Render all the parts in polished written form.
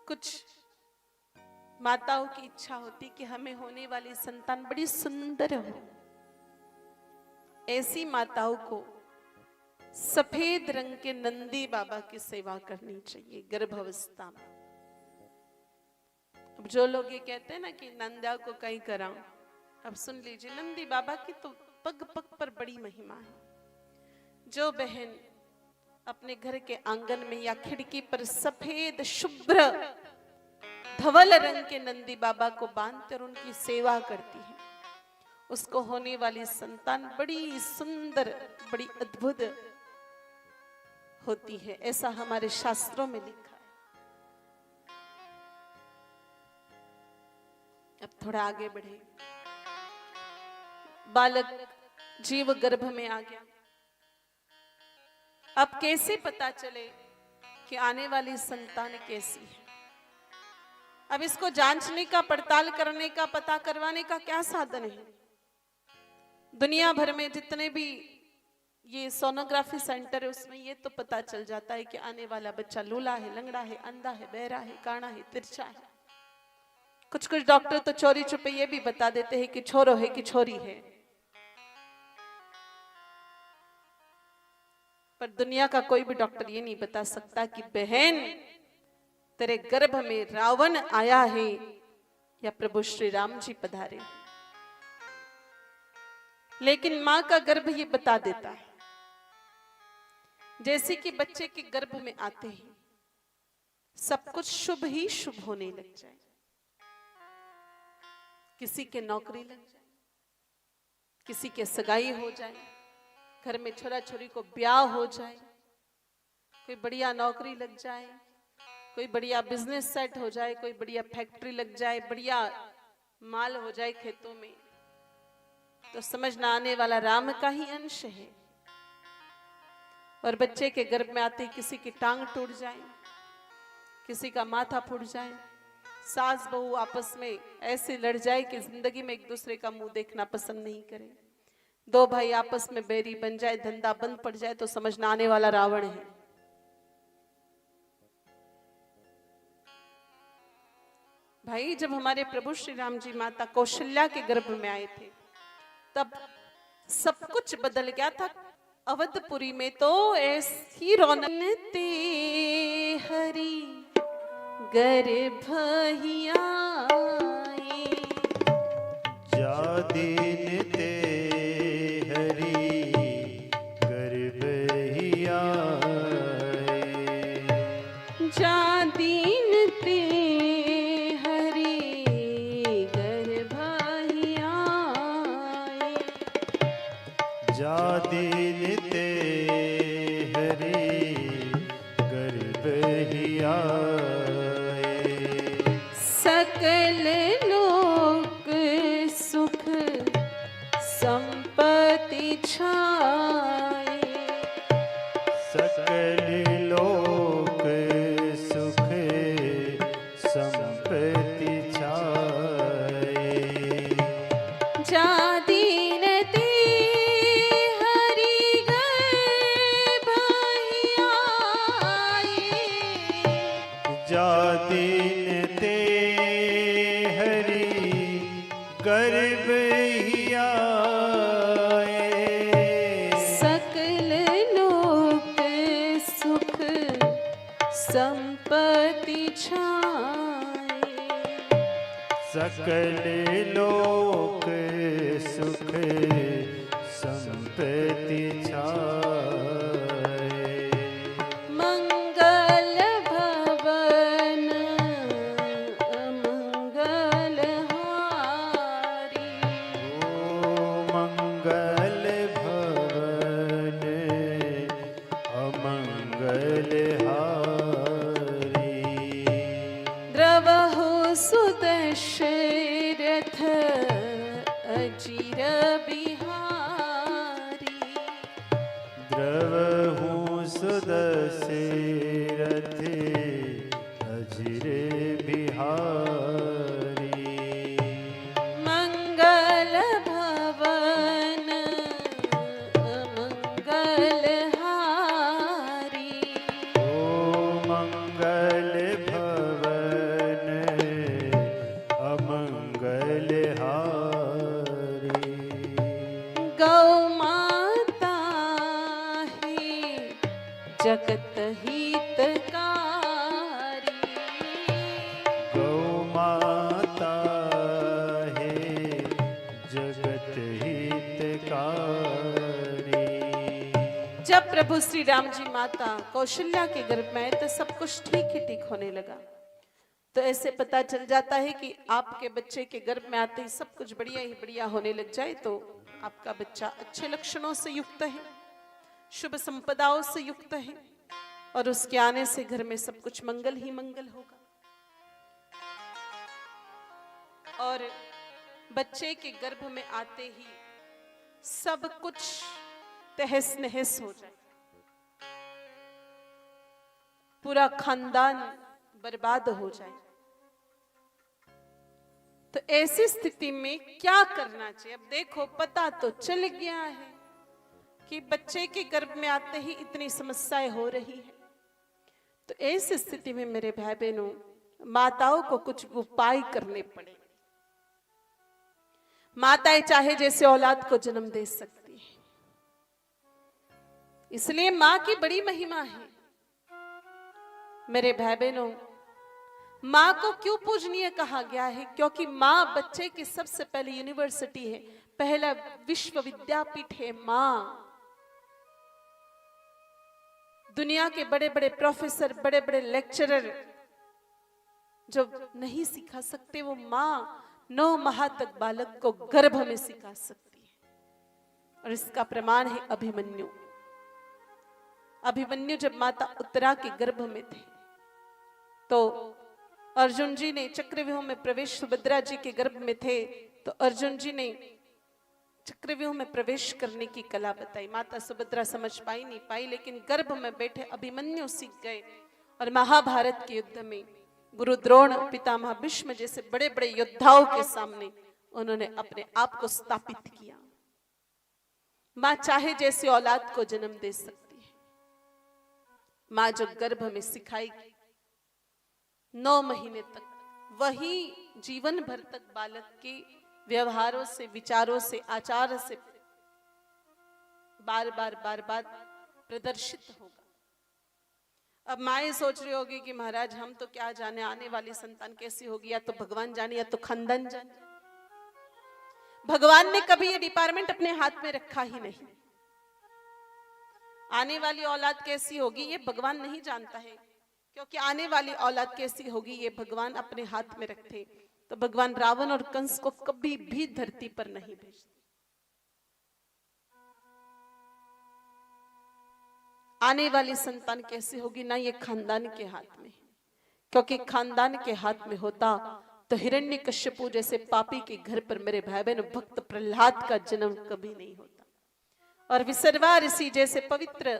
कुछ माताओं की इच्छा होती कि हमें होने वाली संतान बड़ी सुंदर हो। ऐसी माताओं को सफेद रंग के नंदी बाबा की सेवा करनी चाहिए गर्भावस्था में। अब जो लोग ये कहते हैं ना कि नंदा को कहीं कराऊं, अब सुन लीजिए, नंदी बाबा की तो पग पग पर बड़ी महिमा है। जो बहन अपने घर के आंगन में या खिड़की पर सफेद शुभ्र धवल रंग के नंदी बाबा को बांधकर उनकी सेवा करती है, उसको होने वाली संतान बड़ी सुंदर, बड़ी अद्भुत होती है, ऐसा हमारे शास्त्रों में लिखा है। अब थोड़ा आगे बढ़े। बालक जीव गर्भ में आ गया। अब कैसे पता चले कि आने वाली संतान कैसी है? अब इसको जांचने का, पड़ताल करने का, पता करवाने का क्या साधन है? दुनिया भर में जितने भी ये सोनोग्राफी सेंटर है उसमें ये तो पता चल जाता है कि आने वाला बच्चा लूला है, लंगड़ा है, अंधा है, बहरा है, काना है, तिरछा है। कुछ कुछ डॉक्टर तो चोरी छुपे ये भी बता देते हैं कि छोरो है कि छोरी है। पर दुनिया का कोई भी डॉक्टर ये नहीं बता सकता कि बहन तेरे गर्भ में रावण आया है या प्रभु श्री राम जी पधारे। लेकिन मां का गर्भ ये बता देता है। जैसे कि बच्चे के गर्भ में आते ही सब कुछ शुभ ही शुभ होने लग जाए। किसी के नौकरी लग जाए, किसी के सगाई हो जाए, घर में छोरा छोरी को ब्याह हो जाए, कोई बढ़िया नौकरी लग जाए, कोई बढ़िया बिजनेस सेट हो जाए, कोई बढ़िया फैक्ट्री लग जाए, बढ़िया माल हो जाए खेतों में, तो समझना आने वाला राम का ही अंश है। और बच्चे के गर्भ में आते ही किसी की टांग टूट जाए, किसी का माथा फूट जाए, सास बहू आपस में ऐसे लड़ जाए कि जिंदगी में एक दूसरे का मुंह देखना पसंद नहीं करे, दो भाई आपस में बैरी बन जाए, धंधा बंद पड़ जाए, तो समझना आने वाला रावण है। भाई जब हमारे प्रभु श्री राम जी माता कौशल्या के गर्भ में आए थे तब सब कुछ बदल गया था। अवधपुरी में तो ऐसी रौनक ते हरी गर्भ ही आए, जा दिन ते हरी गर्भ ही आए, जा दिन ते हरी गर्भ ही आए, जा दिन ते हरी गर्भ ही आए, सकल लोक सुख संपत्ति छाए, सकल लोक सुख संपत्ति छाए, जा दीन ते हरि गर्भ ही आए, जा दिन ते हरी गर्भ ही आए, सकल लोक सुख संपत्ति छाए, सकल लोक सुख संपत्ति छाए, मंगल भवन अमंगल हारी, ओ मंगल भवन अमंगल हारी, द्रवहु सुदशरथ अजीर बिहारी, द्रवहु सुदशरथ अजिर बिहारी, मंगल भवन अमंगल हारी, ओ मंगल भवन प्रभु श्री राम जी माता कौशल्या के गर्भ में आए तो सब कुछ ठीक ही ठीक होने लगा। तो ऐसे पता चल जाता है कि आपके बच्चे के गर्भ में आते ही सब कुछ बढ़िया ही बढ़िया होने लग जाए तो आपका बच्चा अच्छे लक्षणों से युक्त है, शुभ संपदाओं से युक्त है और उसके आने से घर में सब कुछ मंगल ही मंगल होगा। और बच्चे के गर्भ में आते ही सब कुछ तहस नहस हो जाए, पूरा खानदान बर्बाद हो जाए। तो ऐसी स्थिति में क्या करना चाहिए? अब देखो, पता तो चल गया है कि बच्चे के गर्भ में आते ही इतनी समस्याएं हो रही है। तो ऐसी स्थिति में मेरे भाई बहनों, माताओं को कुछ उपाय करने पड़े। माताएं चाहे जैसे औलाद को जन्म दे सकती है, इसलिए मां की बड़ी महिमा है। मेरे भाई बहनों, मां को क्यों पूजनीय कहा गया है? क्योंकि मां बच्चे की सबसे पहली यूनिवर्सिटी है, पहला विश्व विद्यापीठ है मां। दुनिया के बड़े बड़े प्रोफेसर, बड़े बड़े लेक्चरर जो नहीं सिखा सकते, वो मां 9 माह तक बालक को गर्भ में सिखा सकती है। और इसका प्रमाण है अभिमन्यु। अभिमन्यु जब माता उत्तरा के गर्भ में थे तो अर्जुन जी ने चक्रव्यूह में प्रवेश, सुभद्रा जी के गर्भ में थे तो अर्जुन जी ने चक्रव्यूह में प्रवेश करने की कला बताई। माता सुभद्रा समझ पाई नहीं पाई, लेकिन गर्भ में बैठे अभिमन्यु सीख गए। और महाभारत के युद्ध में गुरु द्रोण, पितामह भीष्म जैसे बड़े बड़े योद्धाओं के सामने उन्होंने अपने आप को स्थापित किया। मां चाहे जैसे औलाद को जन्म दे सकती है। मां जो गर्भ में सिखाएगी 9 महीने तक, वही जीवन भर तक बालक के व्यवहारों से, विचारों से, आचार से बार बार प्रदर्शित होगा। अब माएं सोच रही होगी कि महाराज हम तो क्या जाने आने वाली संतान कैसी होगी, या तो भगवान जाने या तो खानदान जाने। भगवान ने कभी ये डिपार्टमेंट अपने हाथ में रखा ही नहीं। आने वाली औलाद कैसी होगी ये भगवान नहीं जानता है, क्योंकि आने वाली औलाद कैसी होगी ये भगवान अपने हाथ में रखते तो भगवान रावण और कंस को कभी भी धरती पर नहीं भेजते। आने वाली संतान कैसी होगी ना, ये खानदान के हाथ में, क्योंकि खानदान के हाथ में होता तो हिरण्यकश्यपु जैसे पापी के घर पर मेरे भाई बहन भक्त प्रहलाद का जन्म कभी नहीं होता, और विसर्वा ऋषि जैसे पवित्र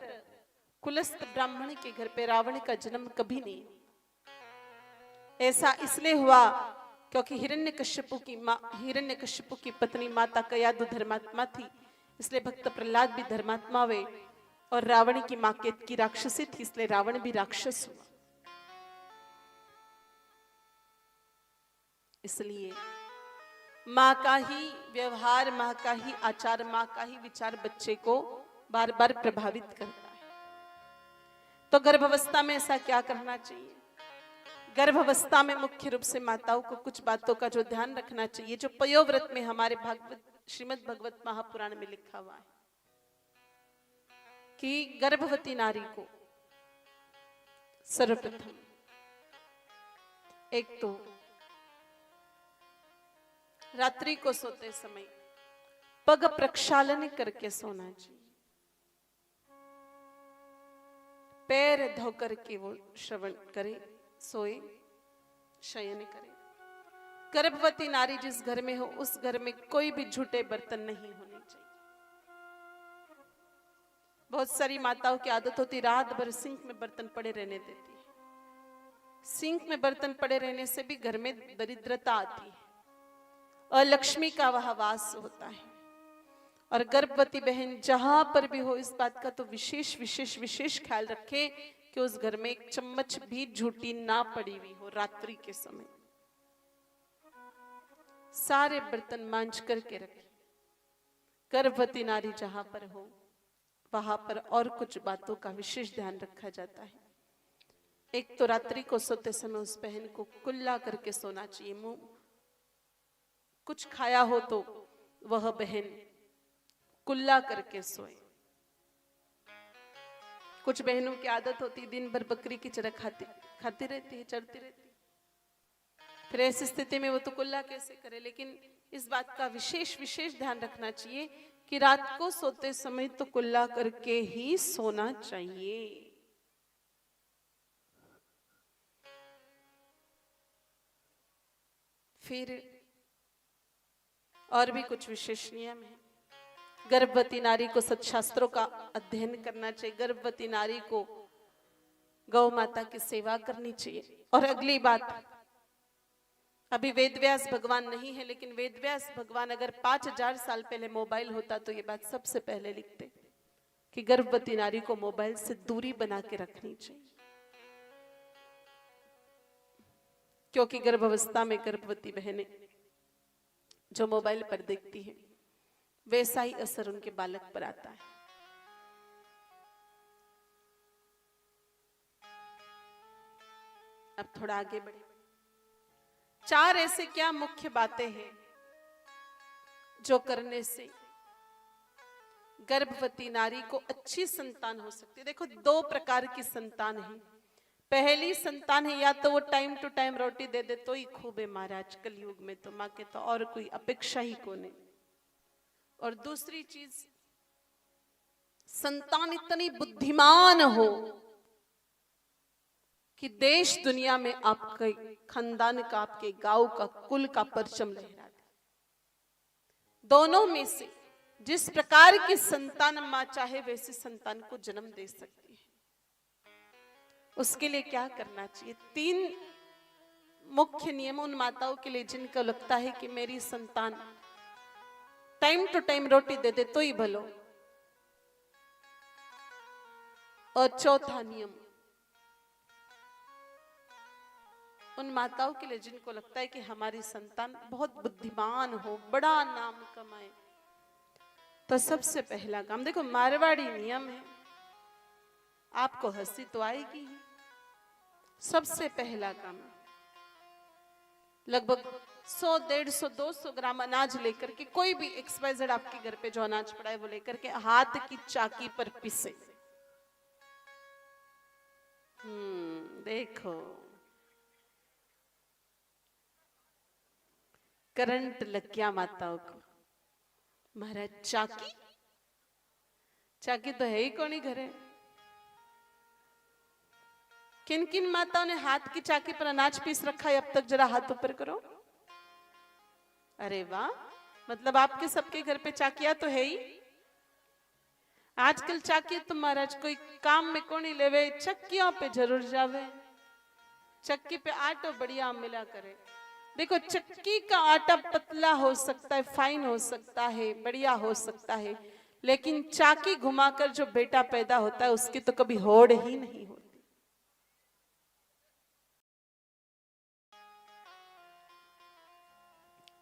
कुलस्थ ब्राह्मण के घर पे रावण का जन्म कभी नहीं। ऐसा इसलिए हुआ क्योंकि हिरण्यकश्यपु की पत्नी माता कयादु धर्मात्मा थी, इसलिए भक्त प्रहलाद भी धर्मात्मा हुए, और रावण की मां केतकी राक्षसी थी, इसलिए रावण भी राक्षस हुआ। इसलिए मां का ही व्यवहार, मां का ही आचार, मां का ही विचार बच्चे को बार बार प्रभावित करता है। तो गर्भावस्था में ऐसा क्या करना चाहिए? गर्भावस्था में मुख्य रूप से माताओं को कुछ बातों का जो ध्यान रखना चाहिए, जो पयोव्रत में हमारे श्रीमद् भगवत महापुराण में लिखा हुआ है कि गर्भवती नारी को सर्वप्रथम एक तो रात्रि को सोते समय पग प्रक्षालन करके सोना चाहिए, पैर धो करके वो श्रवण करे, सोए, शयन करे। गर्भवती नारी जिस घर में हो उस घर में कोई भी झूठे बर्तन नहीं होने चाहिए। बहुत सारी माताओं की आदत होती रात भर सिंक में बर्तन पड़े रहने देती है। सिंक में बर्तन पड़े रहने से भी घर में दरिद्रता आती है और लक्ष्मी का वह वास होता है। और गर्भवती बहन जहां पर भी हो इस बात का तो विशेष विशेष विशेष ख्याल रखे कि उस घर में एक चम्मच भी झूठी ना पड़ी हुई हो। रात्रि के समय सारे बर्तन मांझ करके रखे। गर्भवती नारी जहां पर हो वहां पर और कुछ बातों का विशेष ध्यान रखा जाता है। एक तो रात्रि को सोते समय उस बहन को कुल्ला करके सोना चाहिए। मुंह कुछ खाया हो तो वह बहन कुल्ला करके सोए। कुछ बहनों की आदत होती दिन भर बकरी की तरह खाती रहती है, चढ़ती रहती है। फिर ऐसी स्थिति में वो तो कुल्ला कैसे करे। लेकिन इस बात का विशेष ध्यान रखना चाहिए कि रात को सोते समय तो कुल्ला करके ही सोना चाहिए। फिर और भी कुछ विशेष नियम है। गर्भवती नारी को सत्शास्त्रों का अध्ययन करना चाहिए। गर्भवती नारी को गौ माता की सेवा करनी चाहिए। और अगली बात, अभी वेदव्यास भगवान नहीं है, लेकिन वेदव्यास भगवान अगर 5000 साल पहले मोबाइल होता तो ये बात सबसे पहले लिखते कि गर्भवती नारी को मोबाइल से दूरी बना के रखनी चाहिए, क्योंकि गर्भावस्था में गर्भवती बहनें जो मोबाइल पर देखती है वैसा ही असर उनके बालक पर आता है। अब थोड़ा आगे बढ़े। 4 ऐसे क्या मुख्य बातें हैं जो करने से गर्भवती नारी को अच्छी संतान हो सकती है। देखो 2 प्रकार की संतान है। पहली संतान है, या तो वो टाइम टू टाइम रोटी दे दे तो ही खूब है महाराज, कलयुग में तो माँ के तो और कोई अपेक्षा ही को नहीं। और दूसरी चीज, संतान इतनी बुद्धिमान हो कि देश दुनिया में आपके खानदान का, आपके गांव का, कुल का परचम लहरा दे। दोनों में से जिस प्रकार की संतान मां चाहे वैसी संतान को जन्म दे सकती है। उसके लिए क्या करना चाहिए? 3 मुख्य नियम उन माताओं के लिए जिनको लगता है कि मेरी संतान टाइम टू टाइम रोटी दे दे तो ही भलो। और चौथा नियम उन माताओं के लिए जिनको लगता है कि हमारी संतान बहुत बुद्धिमान हो, बड़ा नाम कमाए। तो सबसे पहला काम, देखो मारवाड़ी नियम है, आपको हंसी तो आएगी ही। सबसे पहला काम, लगभग 100, 150, 200 ग्राम अनाज लेकर के, कोई भी XYZ आपके घर पे जो अनाज पड़ा है वो लेकर के हाथ की चाकी पर पीसे। देखो करंट लग गया माताओं को। महाराज चाकी तो है ही कौन ही घरे। किन किन माताओं ने हाथ की चाकी पर अनाज पीस रखा है अब तक? जरा हाथ ऊपर करो। अरे वाह, मतलब आपके सबके घर पे चाकिया तो है ही। आजकल चाकी तो महाराज कोई काम में कौन ही लेवे, चक्कियों पे जरूर जावे। चक्की पे आटा बढ़िया मिला करे। देखो चक्की का आटा पतला हो सकता है, फाइन हो सकता है, बढ़िया हो सकता है, लेकिन चाकी घुमाकर जो बेटा पैदा होता है उसकी तो कभी होड़ ही नहीं होती।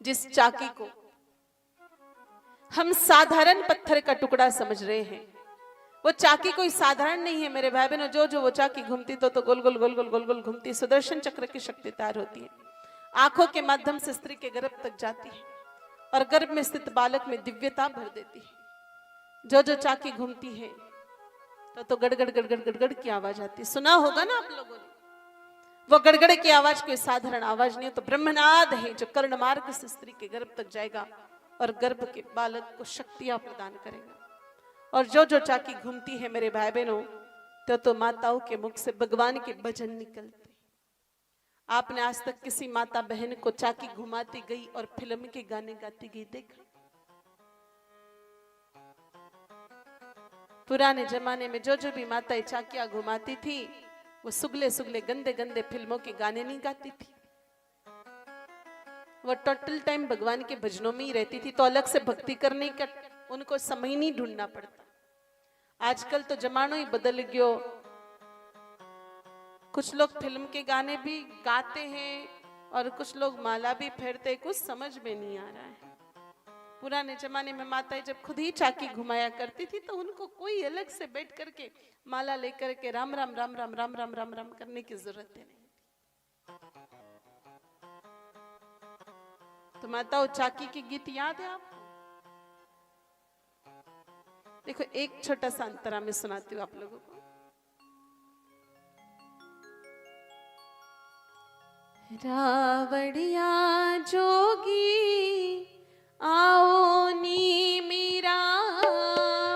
जिस चाकी को हम साधारण पत्थर का टुकड़ा समझ रहे हैं, वो चाकी कोई साधारण नहीं है मेरे भाई बहनों। जो वो चाकी घूमती तो गोल गोल गोल गोल गोल गोल घूमती, सुदर्शन चक्र की शक्ति तैयार होती है। आंखों के माध्यम से स्त्री के गर्भ तक जाती है और गर्भ में स्थित बालक में दिव्यता भर देती है। जो चाकी घूमती है तो गड़गड़ गड़गड़ गड़गड़ की आवाज आती है। सुना होगा ना आप लोगों ने। वो गड़गड़ की आवाज कोई साधारण आवाज नहीं है, तो ब्रह्मनाद है जो कर्ण मार्ग से स्त्री के गर्भ तक जाएगा और गर्भ के बालक को शक्तियां प्रदान करेगा। और जो चाकी घूमती है मेरे भाई बहनों, तो माताओं के मुख से भगवान के भजन निकलते। आपने आज तक किसी माता बहन को चाकी घुमाती गई और फिल्म के गाने गाती गई देखा? पुराने जमाने में जो भी माताएं चाकियां घुमाती थी वो सुगले सुगले गंदे गंदे फिल्मों के गाने नहीं गाती थी। वो टोटल टाइम भगवान के भजनों में ही रहती थी। तो अलग से भक्ति करने का उनको समय नहीं ढूंढना पड़ता। आजकल तो जमाना ही बदल गयो। कुछ लोग फिल्म के गाने भी गाते हैं और कुछ लोग माला भी फेरते हैं, कुछ समझ में नहीं आ रहा है। पुराने जमाने में माताएं जब खुद ही चाकी घुमाया करती थी तो उनको कोई अलग से बैठ करके माला लेकर के राम राम राम राम राम राम राम राम करने की जरूरत नहीं। तो माताओं, चाकी के गीत याद है आपको? देखो एक छोटा सा अंतरा में सुनाती हूँ आप लोगों को। रावड़िया जोगी आओ नी मीरा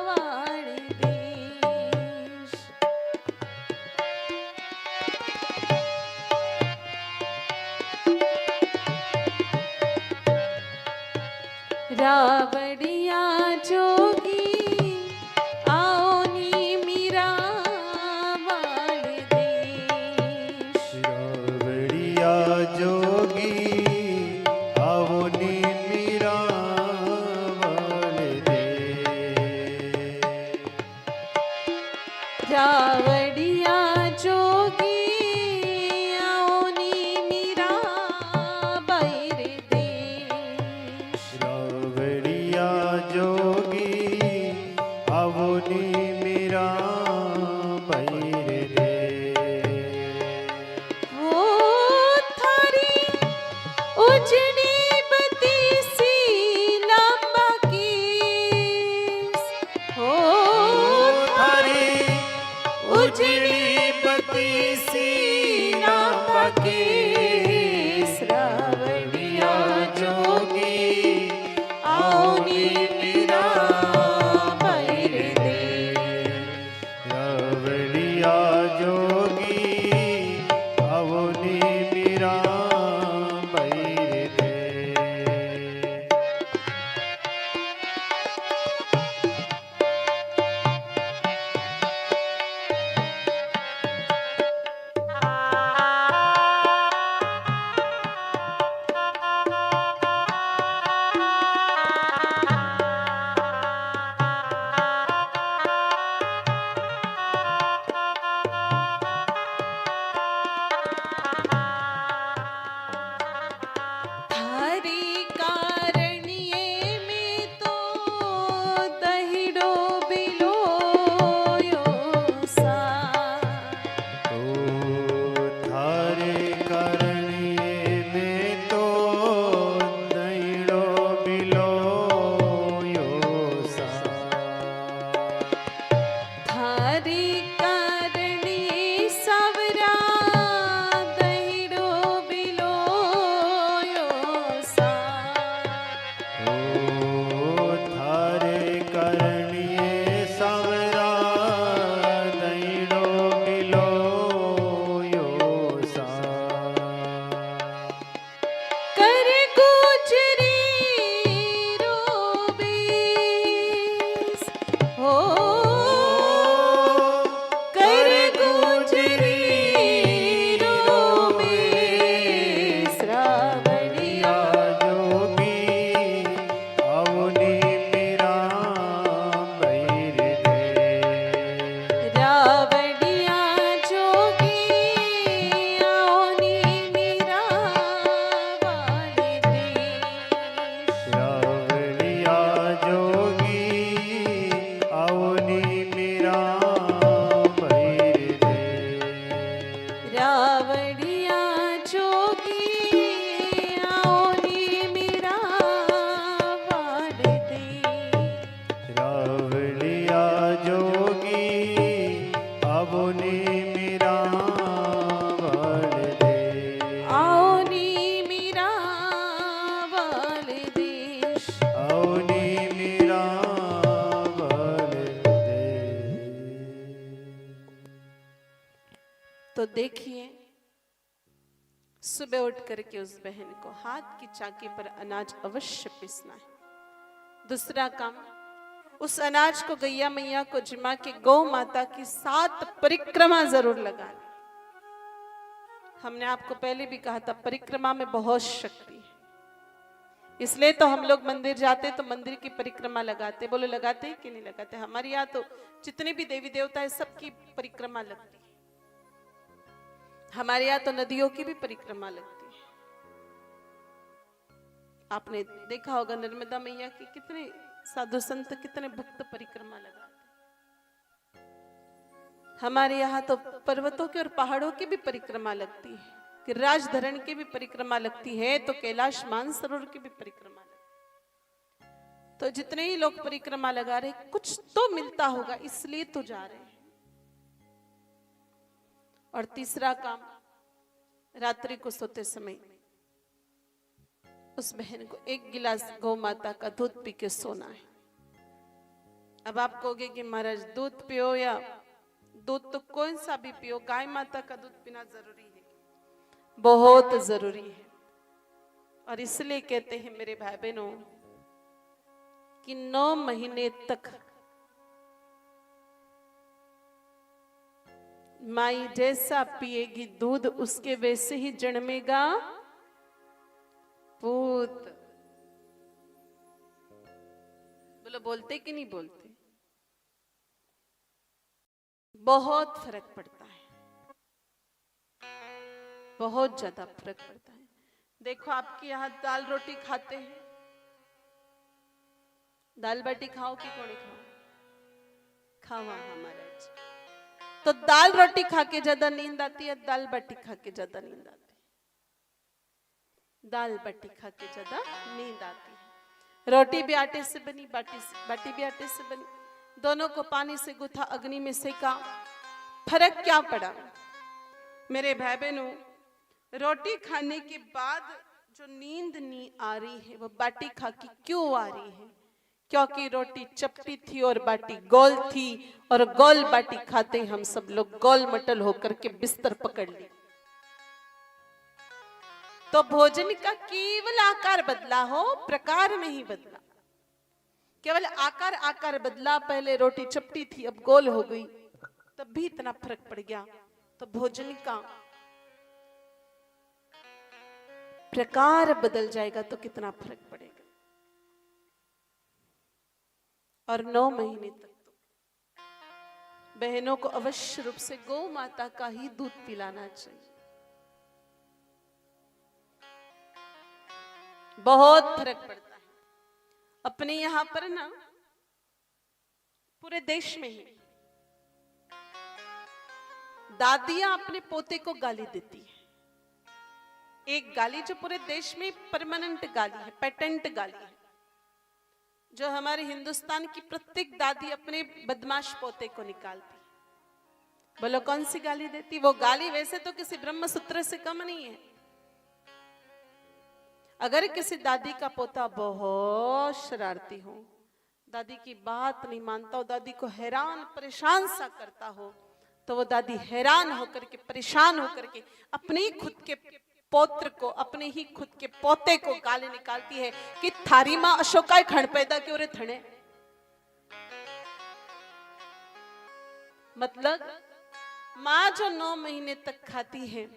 वाड़ देश। रावड़िया जोगी आओ नी मीरा वाड़ देश। रावड़िया जोगी आओ नी मीरा वाले दे। रावड़िया जोगी आओ नी मीरा बैर देश। रावड़िया जोगी आओ नी मीरा बैर दे। ओ थारी उजड़ी बती सी लांबा कीस। ओ थारी उजड़ी बती सी लांबा कीस। रावड़िया जोगी आओ नी मीरा बैर दे। रावड़िया जोगी आओ नी मीरा बैर दे। थारी कारणिये में तो दहिड़ो बिलोयो सा। ओ थारे करಣಿએ में तो दहिड़ो बिलोयो सा। थारी कारणिये सावरा दहिड़ो बिलोयो सा। ओ थारे करણીએ સાવરા દહિડો બિલોયો सा। कर गुजरी रोबीस। हो कर गुजरी रोबीस। रावड़िया जोगी आओ नी मीरा बैर दे। रावड़िया जोगी आओ नी मीरा वाले देश। रावड़िया जोगी आओ नी मीरा बैर दे। रावड़िया जोगी आओ नी मीरा वाड़ दे। रावड़िया जोगी आओ नी मीरा वाल दे। आओ नी मीरा वाले देश। आओ नी मीरा वाल दे। तो देखिए, सुबह उठ करके उस बहन को हाथ की चाकी पर अनाज अवश्य पीसना है। दूसरा काम, उस अनाज को गैया मैया को जिमा के गौ माता की 7 परिक्रमा जरूर लगाना। हमने आपको पहले भी कहा था, परिक्रमा में बहुत शक्ति है। इसलिए तो हम लोग मंदिर जाते तो मंदिर की परिक्रमा लगाते। बोलो लगाते हैं कि नहीं लगाते? हमारे यहाँ तो जितने भी देवी देवता है सबकी परिक्रमा लगती है। हमारे यहाँ तो नदियों की भी परिक्रमा लगती है। आपने देखा होगा नर्मदा मैया की कितने साधु संत, कितने भक्त परिक्रमा लगाते। हमारे यहाँ तो पर्वतों की और पहाड़ों की भी परिक्रमा लगती है, गिरिराज धरण की भी परिक्रमा लगती है, तो कैलाश मानसरोवर की भी परिक्रमा लगती है। तो जितने ही लोग परिक्रमा लगा रहे, कुछ तो मिलता होगा, इसलिए तो जा रहे हैं। और तीसरा काम, रात्रि को सोते समय उस बहन को 1 गिलास गौ माता का दूध पी के सोना है। अब आप कहोगे कि महाराज दूध पियो या दूध तो कौन सा भी पियो, गाय माता का दूध पीना जरूरी है, बहुत जरूरी है। और इसलिए कहते हैं मेरे भाई बहनों कि 9 महीने तक माई जैसा पिएगी दूध उसके वैसे ही जन्मेगा पूत। बोलो बोलते कि नहीं बोलते? बहुत फर्क पड़ता है, बहुत ज्यादा फर्क पड़ता है। देखो आपके यहाँ दाल रोटी खाते हैं, दाल बाटी खाओ कि कौन खाओ? खाओ महाराज। तो दाल रोटी खा के ज्यादा नींद आती है, दाल बाटी खा के ज्यादा नींद आती है? दाल बाटी खा के ज्यादा नींद आती है। रोटी भी आटे से बनी, बाटी भी आटे से बनी, दोनों को पानी से गुथा, अग्नि में सेका, फर्क क्या पड़ा? मेरे भाई बहनों, रोटी खाने के बाद जो नींद नहीं आ रही है वो बाटी खा के क्यों आ रही है? क्योंकि रोटी चपटी थी और बाटी गोल थी, और गोल बाटी खाते हम सब लोग गोल मटल होकर के बिस्तर पकड़ ली। तो भोजन का केवल आकार बदला हो, प्रकार नहीं बदला। केवल आकार बदला, पहले रोटी चपटी थी अब गोल हो गई, तब भी इतना फर्क पड़ गया। तो भोजन का प्रकार बदल जाएगा तो कितना फर्क पड़ेगा। और 9 महीने तक तो बहनों को अवश्य रूप से गौ माता का ही दूध पिलाना चाहिए। बहुत फर्क पड़ता है। अपने यहां पर ना पूरे देश में ही दादियां अपने पोते को गाली देती है। एक गाली जो पूरे देश में परमानेंट गाली है, पेटेंट गाली है, जो हमारे हिंदुस्तान की प्रत्येक दादी अपने बदमाश पोते को निकालती। बोलो कौन सी गाली देती? वो गाली वैसे तो किसी ब्रह्म सूत्र से कम नहीं है। अगर किसी दादी का पोता बहुत शरारती हो, दादी की बात नहीं मानता हो, दादी को हैरान परेशान सा करता हो, तो वो दादी हैरान होकर के, परेशान होकर के अपने ही खुद के पौत्र को, अपने ही खुद के पोते को गाली निकालती है कि थारी मां अशोका खंड पैदा क्यों रे थने। मतलब मां जो 9 महीने तक खाती है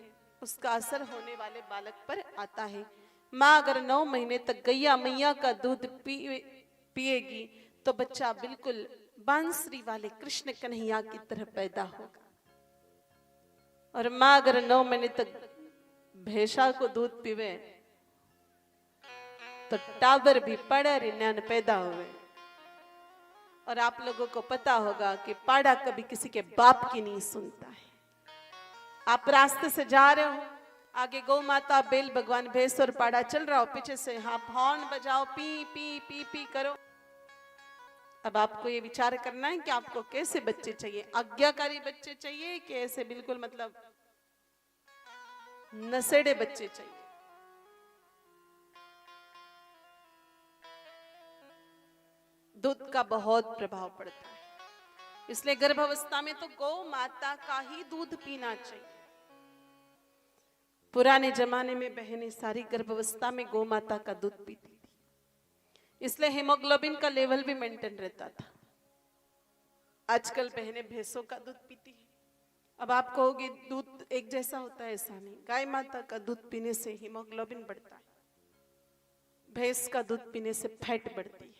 उसका असर होने वाले बालक पर आता है। मां अगर 9 महीने तक गैया मैया का दूध पिएगी तो बच्चा बिल्कुल बांसुरी वाले कृष्ण कन्हैया की तरह पैदा होगा। और मां अगर 9 महीने तक भैंसा को दूध पीवे तो टाबर भी पड़ा रिन्यान पैदा हुए। और आप लोगों को पता होगा कि पाड़ा कभी किसी के बाप की नहीं सुनता है। आप रास्ते से जा रहे हो, आगे गौ माता, बेल भगवान, भैंस और पाड़ा चल रहा हो, पीछे से हाँ हॉर्न बजाओ, पी पी पी पी करो। अब आपको ये विचार करना है कि आपको कैसे बच्चे चाहिए, आज्ञाकारी बच्चे चाहिए कि ऐसे बिल्कुल मतलब नशेड़े बच्चे चाहिए। दूध का बहुत प्रभाव पड़ता है, इसलिए गर्भावस्था में तो गौ माता का ही दूध पीना चाहिए। पुराने जमाने में बहनें सारी गर्भावस्था में गौ माता का दूध पीती थी, इसलिए हीमोग्लोबिन का लेवल भी मेंटेन रहता था। आजकल बहनें भैंसों का दूध पीती है। अब आप कहोगे दूध एक जैसा होता है, ऐसा नहीं। गाय माता का दूध पीने से हीमोग्लोबिन बढ़ता है, भैंस का दूध पीने से फैट बढ़ती है।